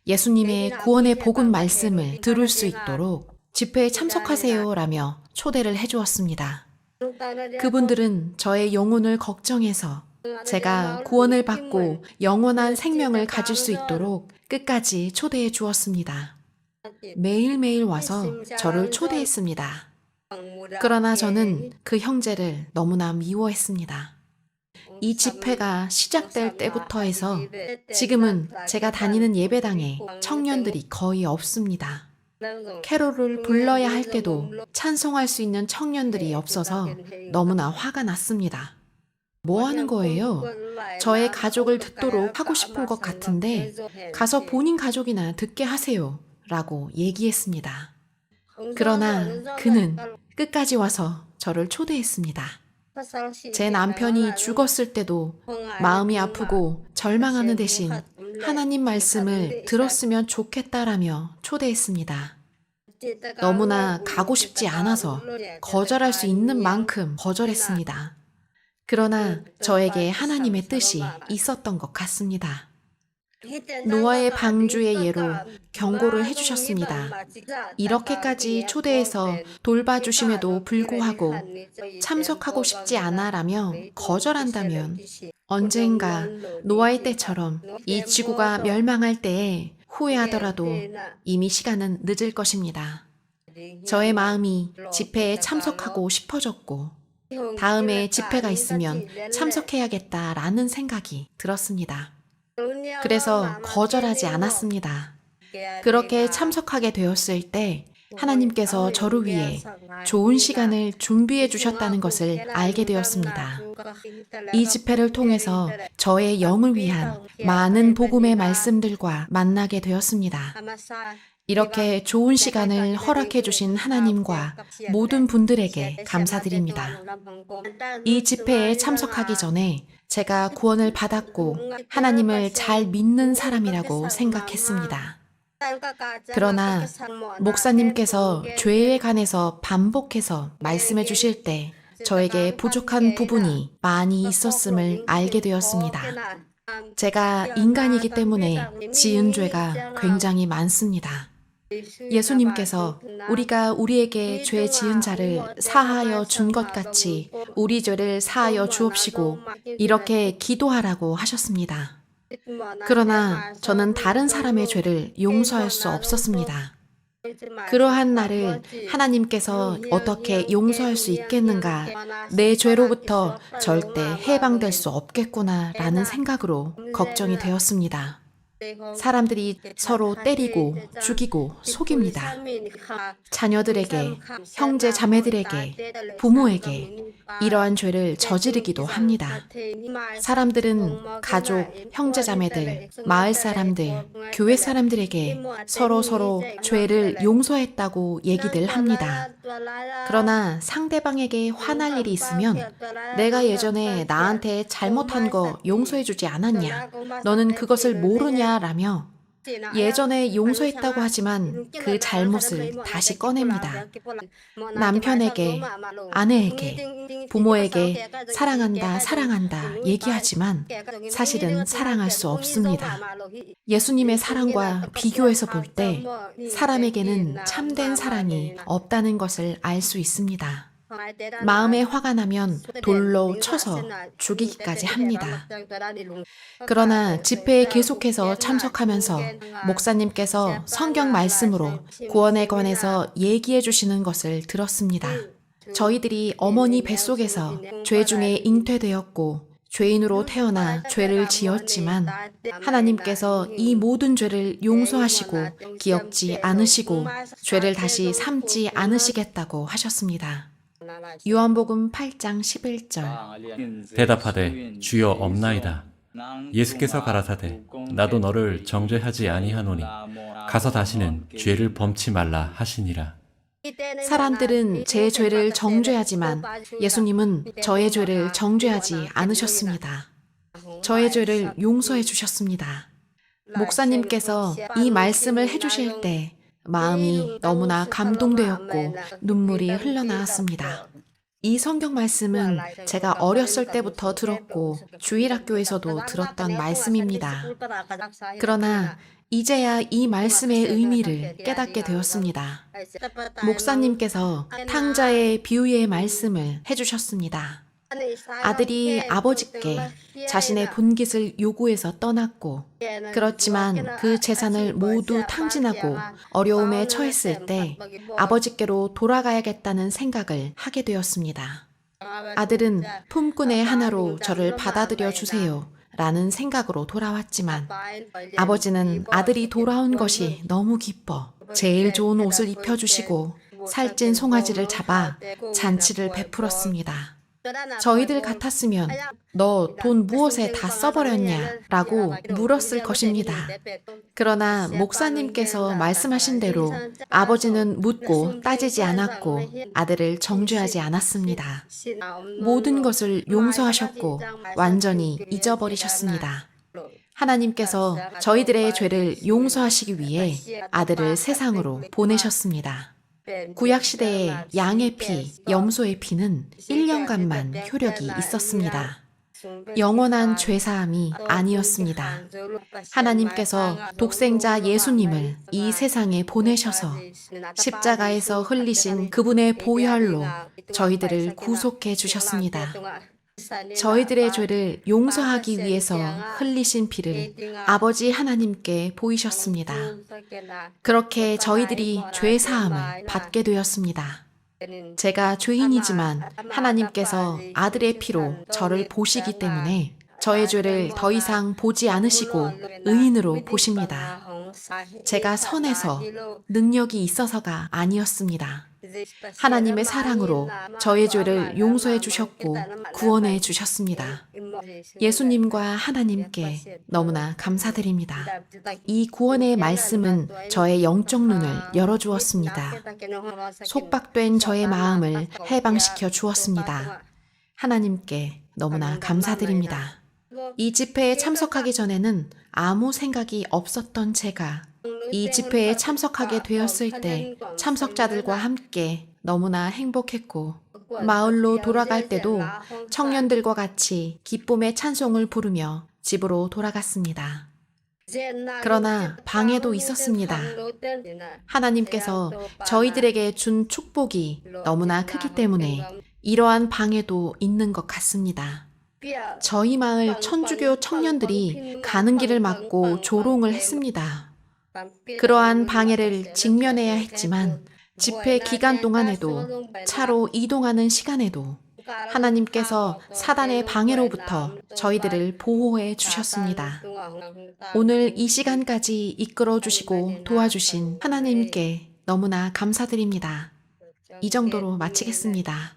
예수님의 구원의 복음 말씀을 들을 수 있도록 집회에 참석하세요라며 초대를 해주었습니다. 그분들은 저의 영혼을 걱정해서 제가 구원을 받고 영원한 생명을 가질 수 있도록 끝까지 초대해 주었습니다. 매일매일 와서 저를 초대했습니다. 그러나 저는 그 형제를 너무나 미워했습니다. 이 집회가 시작될 때부터 해서 지금은 제가 다니는 예배당에 청년들이 거의 없습니다. 캐롤을 불러야 할 때도 찬송할 수 있는 청년들이 없어서 너무나 화가 났습니다. 뭐 하는 거예요? 저의 가족을 듣도록 하고 싶은 것 같은데 가서 본인 가족이나 듣게 하세요. 라고 얘기했습니다. 그러나 그는 끝까지 와서 저를 초대했습니다. 제 남편이 죽었을 때도 마음이 아프고 절망하는 대신 하나님 말씀을 들었으면 좋겠다라며 초대했습니다. 너무나 가고 싶지 않아서 거절할 수 있는 만큼 거절했습니다. 그러나 저에게 하나님의 뜻이 있었던 것 같습니다. 노아의 방주의 예로 경고를 해주셨습니다. 이렇게까지 초대해서 돌봐주심에도 불구하고 참석하고 싶지 않아라며 거절한다면 언젠가 노아의 때처럼 이 지구가 멸망할 때에 후회하더라도 이미 시간은 늦을 것입니다. 저의 마음이 집회에 참석하고 싶어졌고 다음에 집회가 있으면 참석해야겠다라는 생각이 들었습니다. 그래서 거절하지 않았습니다. 그렇게 참석하게 되었을 때 하나님께서 저를 위해 좋은 시간을 준비해 주셨다는 것을 알게 되었습니다. 이 집회를 통해서 저의 영을 위한 많은 복음의 말씀들과 만나게 되었습니다. 이렇게 좋은 시간을 허락해 주신 하나님과 모든 분들에게 감사드립니다. 이 집회에 참석하기 전에 제가 구원을 받았고 하나님을 잘 믿는 사람이라고 생각했습니다. 그러나 목사님께서 죄에 관해서 반복해서 말씀해 주실 때 저에게 부족한 부분이 많이 있었음을 알게 되었습니다. 제가 인간이기 때문에 지은 죄가 굉장히 많습니다. 예수님께서 우리가 우리에게 죄 지은 자를 사하여 준 것 같이 우리 죄를 사하여 주옵시고 이렇게 기도하라고 하셨습니다. 그러나 저는 다른 사람의 죄를 용서할 수 없었습니다. 그러한 나를 하나님께서 어떻게 용서할 수 있겠는가? 내 죄로부터 절대 해방될 수 없겠구나 라는 생각으로 걱정이 되었습니다. 사람들이 서로 때리고 죽이고 속입니다. 자녀들에게, 형제 자매들에게, 부모에게 이러한 죄를 저지르기도 합니다. 사람들은 가족, 형제 자매들, 마을 사람들, 교회 사람들에게 서로 죄를 용서했다고 얘기들 합니다. 그러나 상대방에게 화날 일이 있으면 내가 예전에 나한테 잘못한 거 용서해주지 않았냐? 너는 그것을 모르냐? 라며 예전에 용서했다고 하지만 그 잘못을 다시 꺼냅니다. 남편에게, 아내에게, 부모에게 사랑한다 얘기하지만 사실은 사랑할 수 없습니다. 예수님의 사랑과 비교해서 볼 때 사람에게는 참된 사랑이 없다는 것을 알 수 있습니다. 마음에 화가 나면 돌로 쳐서 죽이기까지 합니다. 그러나 집회에 계속해서 참석하면서 목사님께서 성경 말씀으로 구원에 관해서 얘기해 주시는 것을 들었습니다. 저희들이 어머니 뱃속에서 죄 중에 잉태되었고 죄인으로 태어나 죄를 지었지만 하나님께서 이 모든 죄를 용서하시고 기억지 않으시고 죄를 다시 삼지 않으시겠다고 하셨습니다. 요한복음 8장 11절 대답하되 주여 없나이다. 예수께서 가라사대 나도 너를 정죄하지 아니하노니 가서 다시는 죄를 범치 말라 하시니라. 사람들은 제 죄를 정죄하지만 예수님은 저의 죄를 정죄하지 않으셨습니다. 저의 죄를 용서해 주셨습니다. 목사님께서 이 말씀을 해주실 때 마음이 너무나 감동되었고 눈물이 흘러나왔습니다. 이 성경 말씀은 제가 어렸을 때부터 들었고 주일학교에서도 들었던 말씀입니다. 그러나 이제야 이 말씀의 의미를 깨닫게 되었습니다. 목사님께서 탕자의 비유의 말씀을 해주셨습니다. 아들이 아버지께 자신의 본깃을 요구해서 떠났고, 그렇지만 그 재산을 모두 탕진하고 어려움에 처했을 때 아버지께로 돌아가야겠다는 생각을 하게 되었습니다. 아들은 품꾼의 하나로 저를 받아들여 주세요 라는 생각으로 돌아왔지만, 아버지는 아들이 돌아온 것이 너무 기뻐 제일 좋은 옷을 입혀주시고 살찐 송아지를 잡아 잔치를 베풀었습니다. 저희들 같았으면 너 돈 무엇에 다 써버렸냐? 라고 물었을 것입니다. 그러나 목사님께서 말씀하신 대로 아버지는 묻고 따지지 않았고 아들을 정죄하지 않았습니다. 모든 것을 용서하셨고 완전히 잊어버리셨습니다. 하나님께서 저희들의 죄를 용서하시기 위해 아들을 세상으로 보내셨습니다. 구약시대의 양의 피, 염소의 피는 1년간만 효력이 있었습니다. 영원한 죄사함이 아니었습니다. 하나님께서 독생자 예수님을 이 세상에 보내셔서 십자가에서 흘리신 그분의 보혈로 저희들을 구속해 주셨습니다. 저희들의 죄를 용서하기 위해서 흘리신 피를 아버지 하나님께 보이셨습니다. 그렇게 저희들이 죄 사함을 받게 되었습니다. 제가 죄인이지만 하나님께서 아들의 피로 저를 보시기 때문에 저의 죄를 더 이상 보지 않으시고 의인으로 보십니다. 제가 선해서 능력이 있어서가 아니었습니다. 하나님의 사랑으로 저의 죄를 용서해 주셨고 구원해 주셨습니다. 예수님과 하나님께 너무나 감사드립니다. 이 구원의 말씀은 저의 영적 눈을 열어주었습니다. 속박된 저의 마음을 해방시켜 주었습니다. 하나님께 너무나 감사드립니다. 이 집회에 참석하기 전에는 아무 생각이 없었던 제가 이 집회에 참석하게 되었을 때 참석자들과 함께 너무나 행복했고, 마을로 돌아갈 때도 청년들과 같이 기쁨의 찬송을 부르며 집으로 돌아갔습니다. 그러나 방해도 있었습니다. 하나님께서 저희들에게 준 축복이 너무나 크기 때문에 이러한 방해도 있는 것 같습니다. 저희 마을 천주교 청년들이 가는 길을 막고 조롱을 했습니다. 그러한 방해를 직면해야 했지만 집회 기간 동안에도 차로 이동하는 시간에도 하나님께서 사단의 방해로부터 저희들을 보호해 주셨습니다. 오늘 이 시간까지 이끌어 주시고 도와주신 하나님께 너무나 감사드립니다. 이 정도로 마치겠습니다.